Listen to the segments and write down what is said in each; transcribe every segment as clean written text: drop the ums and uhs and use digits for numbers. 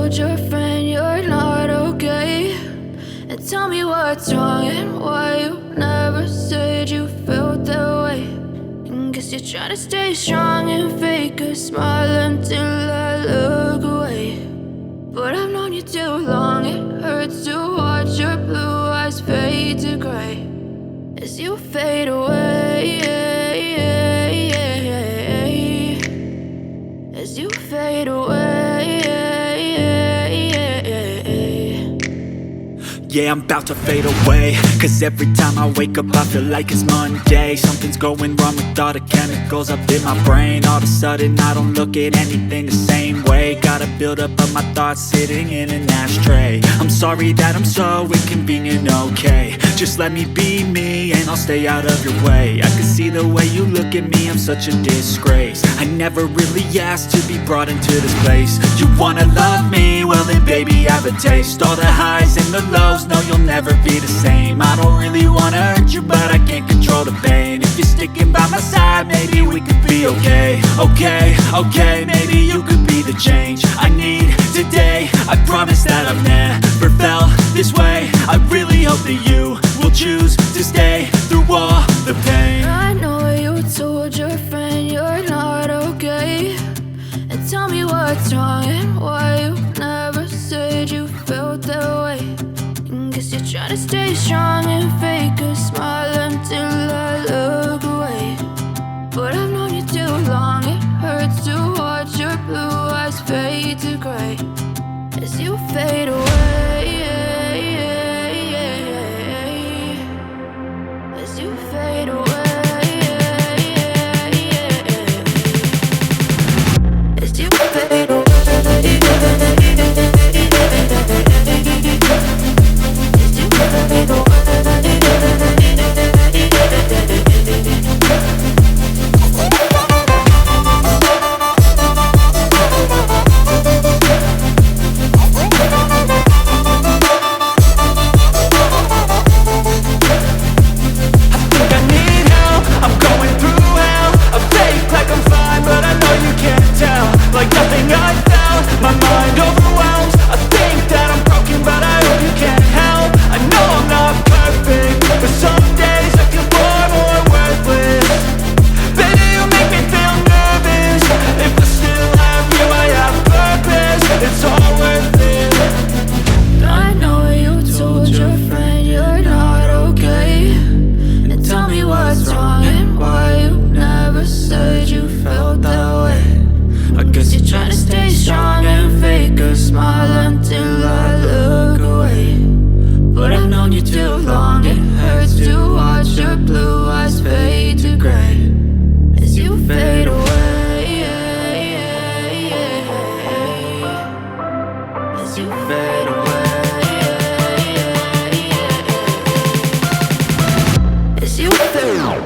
told your friend you're not okay, and tell me what's wrong and why you never said you felt that way. And guess you're trying to stay strong and fake a smile until I look away. But I've known you too long, it hurts to watch your blue eyes fade to gray as you fade away, as you fade away. Yeah, I'm about to fade away, cause every time I wake up I feel like it's Monday. Something's going wrong with all the chemicals up in my brain. All of a sudden I don't look at anything the same way. Got a build up of my thoughts sitting in an ashtray. I'm sorry that I'm so inconvenient, okay. Just let me be me and I'll stay out of your way. I can see the way you look at me, I'm such a disgrace. I never really asked to be brought into this place. You wanna love me? Well then baby, have a taste. All the highs and the lows, no, you'll never be the same. I don't really wanna hurt you, but I can't control the pain. If you're sticking by my side, maybe we could be okay. Okay, maybe you could be the change I need today. I promise that I've never felt this way. I really hope that you will choose to stay through all the pain. I know you told your friend you're not okay, and tell me what's wrong and why you never said you felt that way. And guess you're trying to stay strong and fake a smile until I look away. But I've known you too long, it hurts to watch your blue eyes fade to gray as you fade away, as you fade away. As you fade away, as you fade away. Like nothing I found, my mind overwhelms. I think that I'm broken, but I hope you can't help. I know I'm not perfect, but some days I feel far more worthless. Baby, you make me feel nervous. If I still have you, I have purpose. It's all worth it. I know you told your friend you're not okay, and tell me what's wrong and why you never said you felt that way. I guess you're trying to stay strong and fake a smile until I look away. But I've known you too long, it hurts to watch your blue eyes fade to gray as you fade away, as you fade away, as you fade away.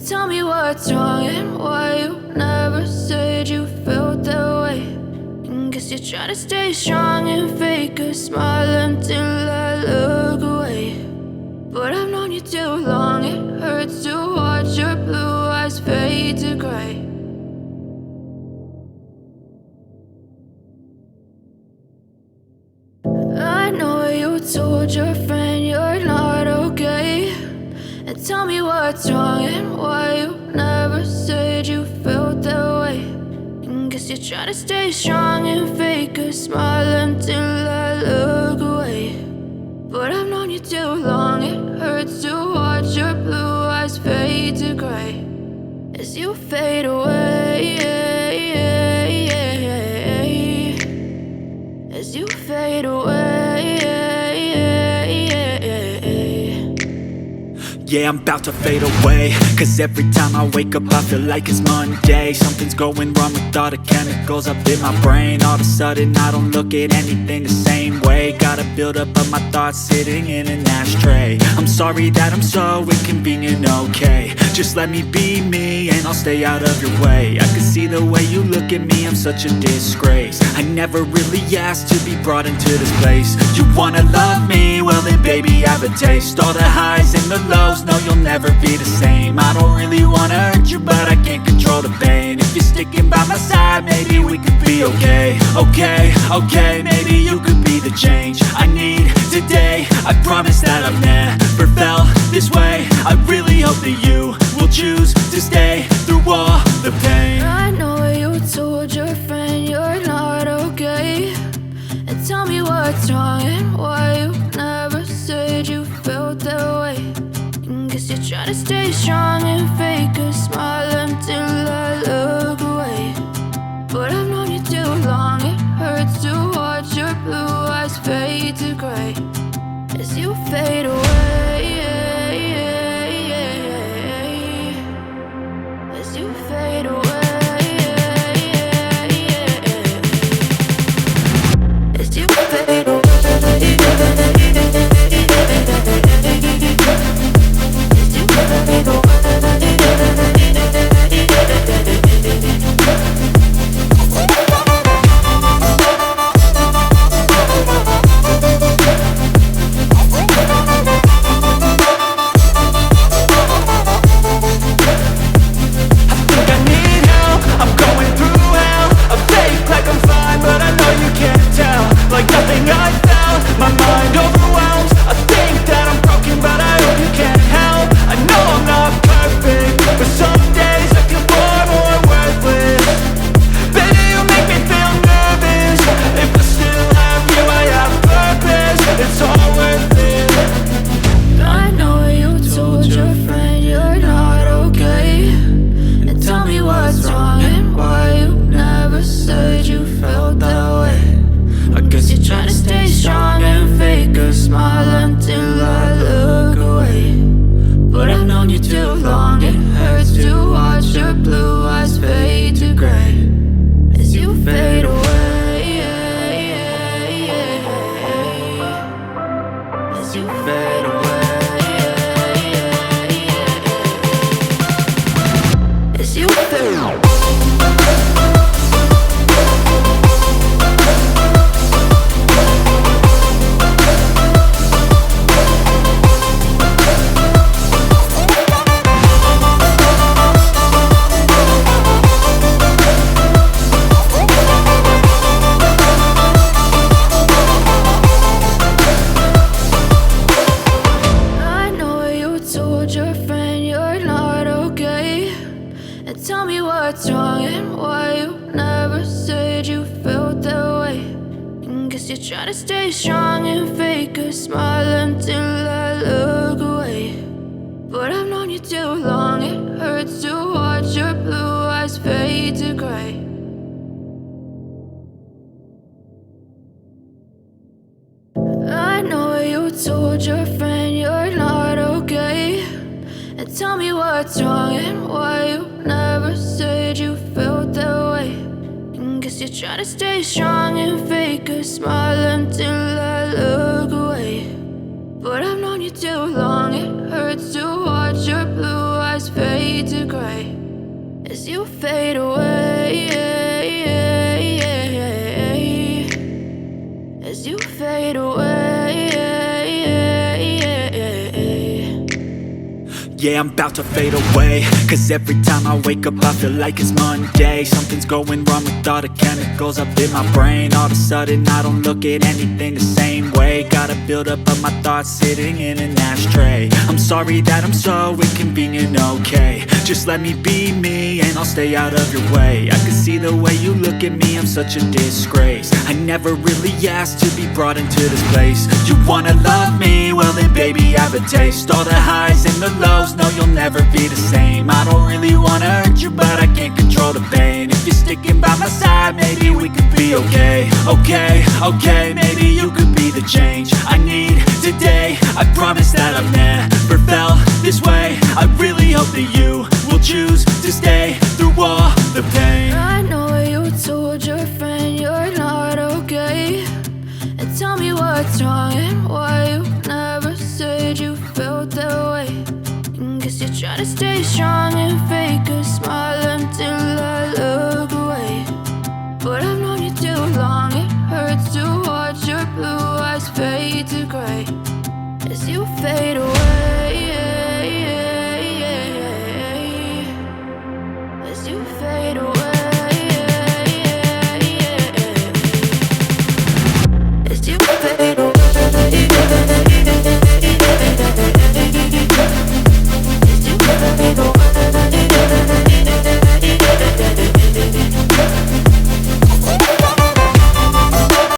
Tell me what's wrong and why you never said you felt that way. And guess you're trying to stay strong and fake a smile until I look away. But I've known you too long, it hurts to watch your blue eyes fade to gray. I know you told your friend you're not okay, and tell me what's wrong and why you never said you felt that way. And guess you're trying to stay strong and fake a smile until I look away. But I've known you too long, it hurts to watch your blue eyes fade to gray as you fade away, as you fade away. Yeah, I'm about to fade away, cause every time I wake up I feel like it's Monday. Something's going wrong with all the chemicals up in my brain. All of a sudden I don't look at anything the same way. Gotta build up of my thoughts sitting in an ashtray. I'm sorry that I'm so inconvenient, okay. Just let me be me and I'll stay out of your way. I can see the way you look at me, I'm such a disgrace. I never really asked to be brought into this place. You wanna love me? Well then baby, have a taste. All the highs and the lows, no, you'll never be the same. I don't really wanna hurt you, but I can't control the pain. If you're sticking by my side, maybe we could be okay. Okay, maybe you could be the change I need today. I promise that I've never felt this way. I really hope that you will choose to stay through all the pain. I know you told your friend you're not okay, and tell me what's wrong and why you never said you felt that way. Guess you're trying to stay strong and fake a smile until I look away. But I've known you too long, it hurts to watch your blue eyes fade to gray as you fade away. As you fade away. As you fade away. Tell me what's wrong and why you never said you felt that way. Guess you're trying to stay strong and fake a smile until I look away. But I've known you too long, it hurts to watch your blue eyes fade to gray. I know you told your friend you're not okay, and tell me what's wrong and why you never said you felt that way. Guess you're trying to stay strong and fake a smile until I look away. But I've known you too long, it hurts to watch your blue eyes fade to gray as you fade away. As you fade away. Yeah, I'm about to fade away, cause every time I wake up I feel like it's Monday. Something's going wrong with all the chemicals up in my brain. All of a sudden I don't look at anything the same way. Gotta build up of my thoughts sitting in an ashtray. I'm sorry that I'm so inconvenient, okay. Just let me be me and I'll stay out of your way. I can see the way you look at me, I'm such a disgrace. I never really asked to be brought into this place. You wanna love me? Well then baby, have a taste. All the highs and the lows, no, you'll never be the same. I don't really wanna hurt you, but I can't control the pain. If you're sticking by my side, maybe we could be okay. Okay, maybe you could be the change I need today. I promise that I've never felt this way. I really hope that you will choose to stay through all the pain. I know you told your friend you're not okay, and tell me what's wrong and why you never said you felt that way. And guess you're trying to stay strong and fake a smile until I